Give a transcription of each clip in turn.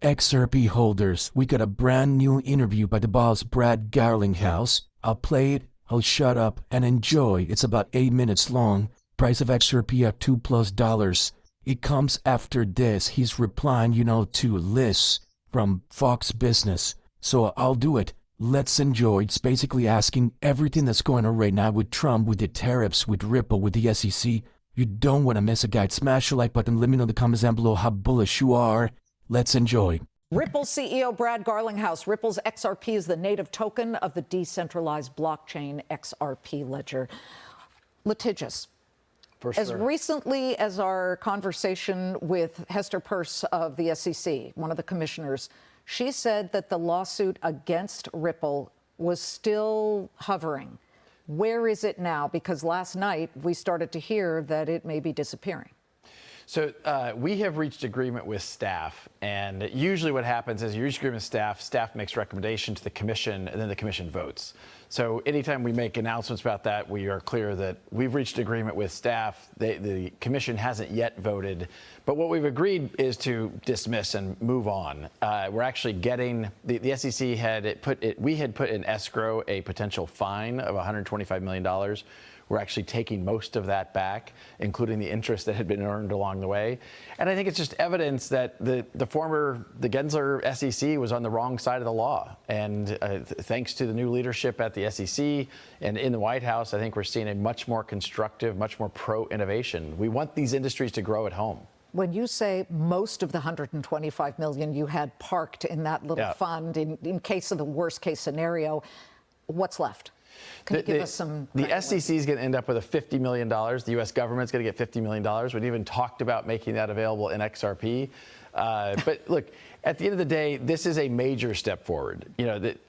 XRP holders, we got a brand new interview by the boss Brad Garlinghouse. I'll play it, I'll shut up and enjoy. It's about 8 minutes long. Price of XRP at $2+. It comes after this. He's replying, to Liz from Fox Business. So I'll do it. Let's enjoy. It's basically asking everything that's going on right now with Trump, with the tariffs, with Ripple, with the SEC. You don't want to miss a guide. Smash the like button. Let me know in the comments down below how bullish you are. Let's enjoy. Ripple CEO Brad Garlinghouse. Ripple's XRP is the native token of the decentralized blockchain XRP ledger. Litigious. As recently as our conversation with Hester Peirce of the SEC, one of the commissioners, she said that the lawsuit against Ripple was still hovering. Where is it now? Because last night we started to hear that it may be disappearing. So we have reached agreement with staff, and usually what happens is you reach agreement with staff makes recommendation to the commission, and then the commission votes. So anytime we make announcements about that, we are clear that we've reached agreement with staff. The commission hasn't yet voted, but what we've agreed is to dismiss and move on. We're actually getting the SEC we had put in escrow a potential fine of $125 million. We're actually taking most of that back, including the interest that had been earned along the way. And I think it's just evidence that the Gensler SEC was on the wrong side of the law. And thanks to the new leadership at the SEC and in the White House, I think we're seeing a much more constructive, much more pro-innovation. We want these industries to grow at home. When you say most of the $125 million you had parked in that little fund in case of the worst case scenario, what's left? Can you give us some? The SEC is going to end up with a $50 million. The U.S. government's going to get $50 million. We even talked about making that available in XRP. But look, at the end of the day, this is a major step forward.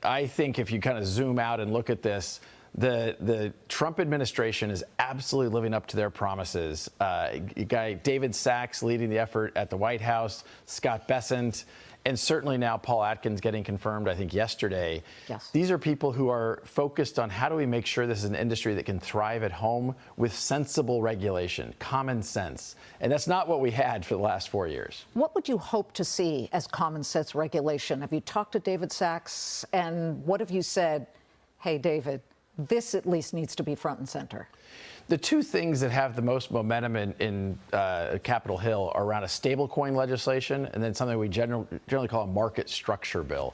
I think if you kind of zoom out and look at this, the Trump administration is absolutely living up to their promises. Guy David Sachs leading the effort at the White House, Scott Bessent, and certainly now Paul Atkins getting confirmed, I think, yesterday. Yes. These are people who are focused on how do we make sure this is an industry that can thrive at home with sensible regulation, common sense. And that's not what we had for the last 4 years. What would you hope to see as common sense regulation? Have you talked to David Sachs, and what have you said? Hey, David, this at least needs to be front and center. The two things that have the most momentum in Capitol Hill are around a stablecoin legislation and then something we generally call a market structure bill.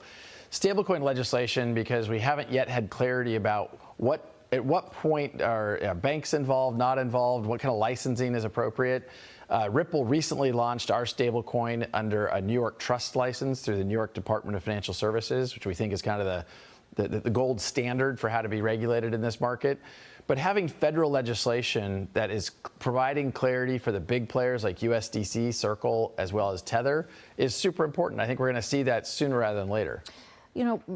Stablecoin legislation, because we haven't yet had clarity about at what point are banks involved, not involved, what kind of licensing is appropriate. Ripple recently launched our stablecoin under a New York trust license through the New York Department of Financial Services, which we think is kind of the gold standard for how to be regulated in this market. But having federal legislation that is providing clarity for the big players like USDC, Circle, as well as Tether is super important. I think we're going to see that sooner rather than later.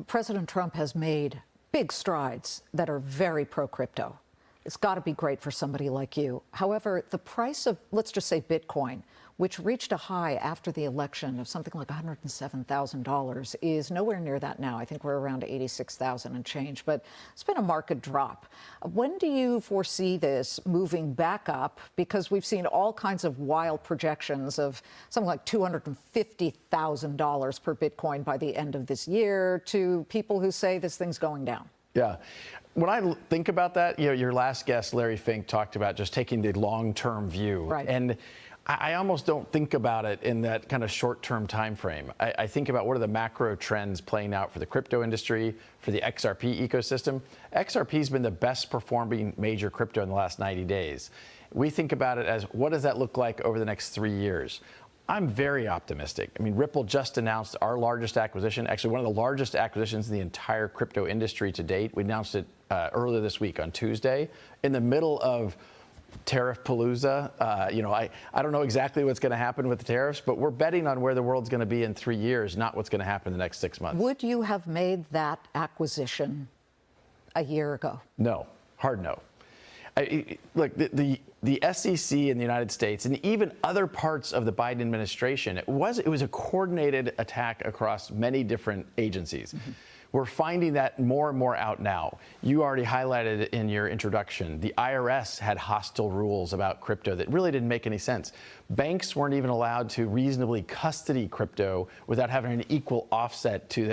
President Trump has made big strides that are very pro-crypto. It's got to be great for somebody like you. However, the price of, let's just say, Bitcoin, which reached a high after the election of something like $107,000, is nowhere near that now. I think we're around 86,000 and change, but it's been a market drop. When do you foresee this moving back up? Because we've seen all kinds of wild projections of something like $250,000 per Bitcoin by the end of this year to people who say this thing's going down. Yeah. When I think about that, your last guest, Larry Fink, talked about just taking the long-term view. Right. And I almost don't think about it in that kind of short-term time frame. I think about what are the macro trends playing out for the crypto industry, for the XRP ecosystem. XRP has been the best performing major crypto in the last 90 days. We think about it as what does that look like over the next 3 years? I'm very optimistic. I mean, Ripple just announced our largest acquisition, actually one of the largest acquisitions in the entire crypto industry to date. We announced it earlier this week on Tuesday in the middle of tariff palooza. I don't know exactly what's going to happen with the tariffs, but we're betting on where the world's going to be in 3 years, not what's going to happen in the next 6 months. Would you have made that acquisition a year ago? No, hard no. Look, the SEC in the United States and even other parts of the Biden administration, it was a coordinated attack across many different agencies. Mm-hmm. We're finding that more and more out now. You already highlighted in your introduction, the IRS had hostile rules about crypto that really didn't make any sense. Banks weren't even allowed to reasonably custody crypto without having an equal offset to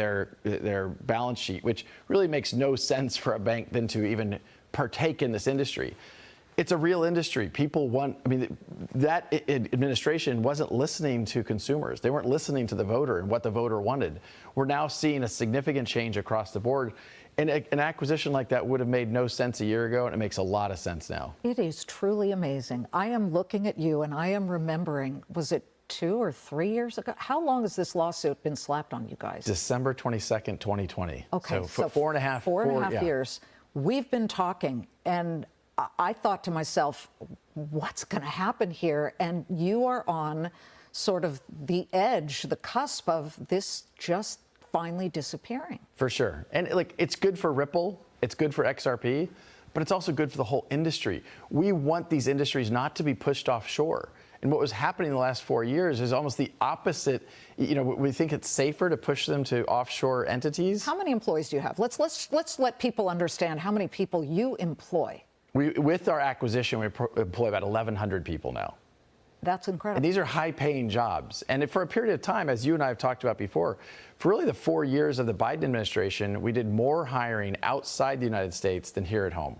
their balance sheet, which really makes no sense for a bank then to even partake in this industry. It's a real industry. People want, I mean, that administration wasn't listening to consumers. They weren't listening to the voter and what the voter wanted. We're now seeing a significant change across the board. And an acquisition like that would have made no sense a year ago, and it makes a lot of sense now. It is truly amazing. I am looking at you and I am remembering, was it 2 or 3 years ago? How long has this lawsuit been slapped on you guys? December 22nd, 2020. Okay, so 4.5 years. We've been talking, and I thought to myself, what's going to happen here? And you are on sort of the edge, the cusp of this just finally disappearing. For sure. And like, it's good for Ripple, it's good for XRP, but it's also good for the whole industry. We want these industries not to be pushed offshore. And what was happening in the last 4 years is almost the opposite. You know, we think it's safer to push them to offshore entities. How many employees do you have? Let's let people understand how many people you employ. With our acquisition, we employ about 1,100 people now. That's incredible. And these are high-paying jobs. And for a period of time, as you and I have talked about before, for really the 4 years of the Biden administration, we did more hiring outside the United States than here at home.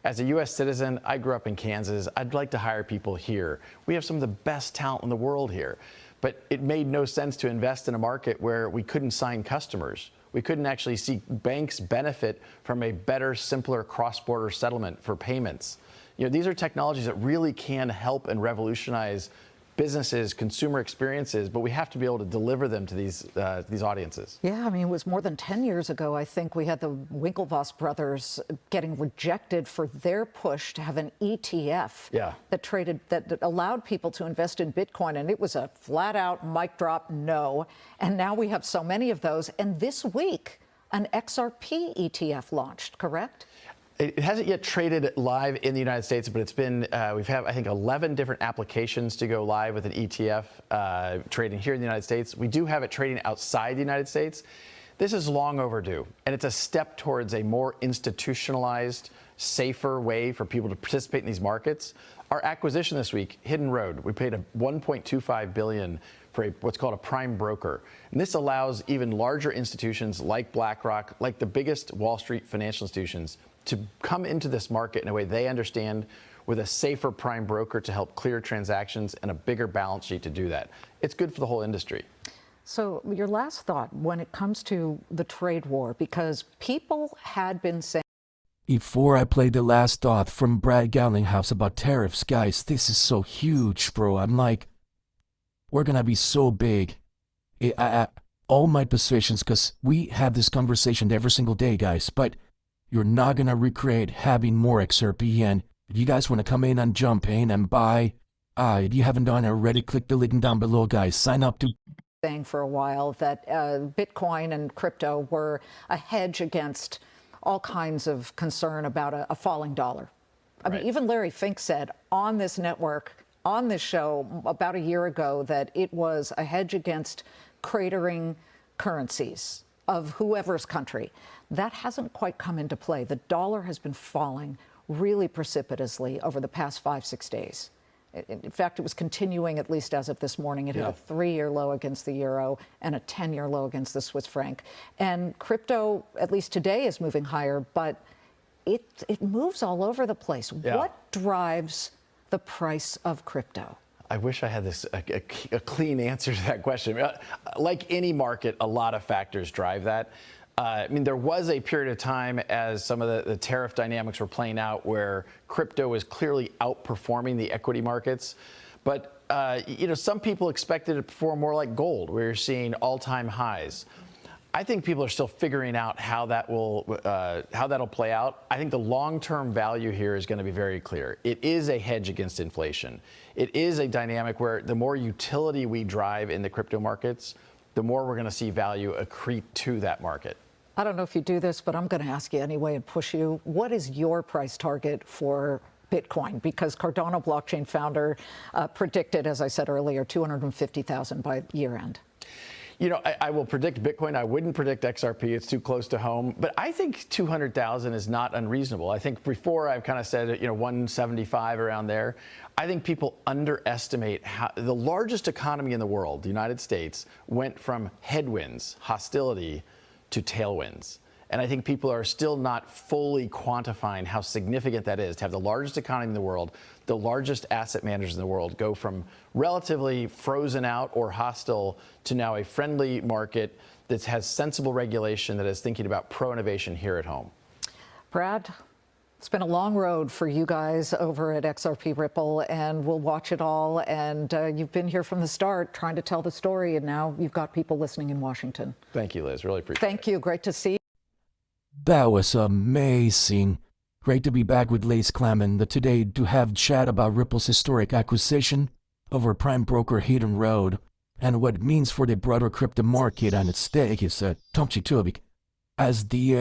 As a U.S. citizen, I grew up in Kansas. I'd like to hire people here. We have some of the best talent in the world here. But it made no sense to invest in a market where we couldn't sign customers. We couldn't actually see banks benefit from a better, simpler cross-border settlement for payments. You know, these are technologies that really can help and revolutionize businesses, consumer experiences, but we have to be able to deliver them to these audiences. Yeah, I mean, it was more than 10 years ago, I think, we had the Winklevoss brothers getting rejected for their push to have an ETF that allowed people to invest in Bitcoin, and it was a flat-out mic drop no. And now we have so many of those, and this week, an XRP ETF launched, correct? It hasn't yet traded live in the United States, but it's been, we've had, I think, 11 different applications to go live with an ETF trading here in the United States. We do have it trading outside the United States. This is long overdue, and it's a step towards a more institutionalized, safer way for people to participate in these markets. Our acquisition this week, Hidden Road, we paid $1.25 billion for what's called a prime broker. And this allows even larger institutions like BlackRock, like the biggest Wall Street financial institutions, to come into this market in a way they understand, with a safer prime broker to help clear transactions and a bigger balance sheet to do that. It's good for the whole industry. So your last thought when it comes to the trade war, because people had been saying, before I play the last thought from Brad Garlinghouse about tariffs, guys, this is so huge, bro. I'm like, we're gonna be so big. All my positions, because we have this conversation every single day, guys, but you're not going to recreate having more XRP, and if you guys want to come in and jump in and buy, if you haven't done it already, click the link down below, guys. Sign up to... saying for a while that Bitcoin and crypto were a hedge against all kinds of concern about a falling dollar. I mean, even Larry Fink said on this network, on this show about a year ago, that it was a hedge against cratering currencies of whoever's country. That hasn't quite come into play. The dollar has been falling really precipitously over the past 5-6 days. In fact, it was continuing, at least as of this morning. It hit a 3-year low against the euro and a 10-year low against the Swiss franc. And crypto, at least today, is moving higher, but it moves all over the place. What drives the price of crypto? I wish I had a clean answer to that question. Like any market, a lot of factors drive that. I mean, there was a period of time as some of the tariff dynamics were playing out where crypto was clearly outperforming the equity markets. But, you know, some people expected it to perform more like gold, where you're seeing all-time highs. I think people are still figuring out how that'll play out. I think the long-term value here is going to be very clear. It is a hedge against inflation. It is a dynamic where the more utility we drive in the crypto markets, the more we're going to see value accrete to that market. I don't know if you do this, but I'm going to ask you anyway and push you. What is your price target for Bitcoin? Because Cardano blockchain founder predicted, as I said earlier, 250,000 by year end. You know, I will predict Bitcoin. I wouldn't predict XRP. It's too close to home. But I think 200,000 is not unreasonable. I think before I've kind of said, 175 around there. I think people underestimate how the largest economy in the world, the United States, went from headwinds, hostility, to tailwinds. And I think people are still not fully quantifying how significant that is to have the largest economy in the world, the largest asset managers in the world go from relatively frozen out or hostile to now a friendly market that has sensible regulation that is thinking about pro-innovation here at home. Brad, it's been a long road for you guys over at XRP Ripple, and we'll watch it all. And you've been here from the start trying to tell the story, and now you've got people listening in Washington. Thank you, Liz. Really appreciate it. Thank you. Great to see you. That was amazing. Great to be back with Liz Clement today to have chat about Ripple's historic acquisition of our prime broker Hidden Road and what it means for the broader crypto market and its stake is Tomchi Tubik. As the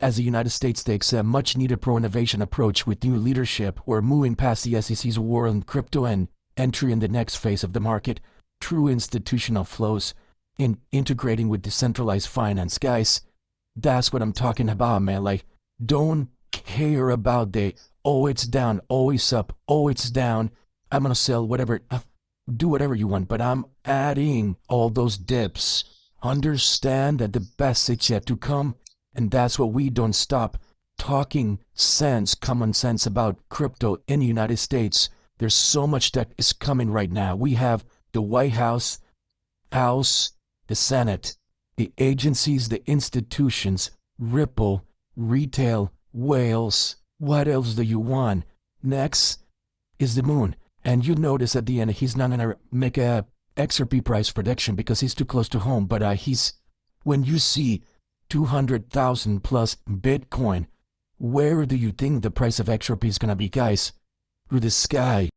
as the United States takes a much needed pro-innovation approach with new leadership, we're moving past the SEC's war on crypto and entry in the next phase of the market, true institutional flows in integrating with decentralized finance, guys. That's what I'm talking about, man. Like, don't care about oh, it's down, oh, it's up, oh, it's down. I'm gonna sell whatever, do whatever you want, but I'm adding all those dips. Understand that the best is yet to come, and that's what we don't stop talking sense, common sense about crypto in the United States. There's so much that is coming right now. We have the White House, the Senate, the agencies, the institutions, Ripple, retail, whales. What else do you want? Next is the moon. And you notice at the end, he's not going to make a XRP price prediction because he's too close to home. But when you see 200,000 plus Bitcoin, where do you think the price of XRP is going to be, guys? Through the sky.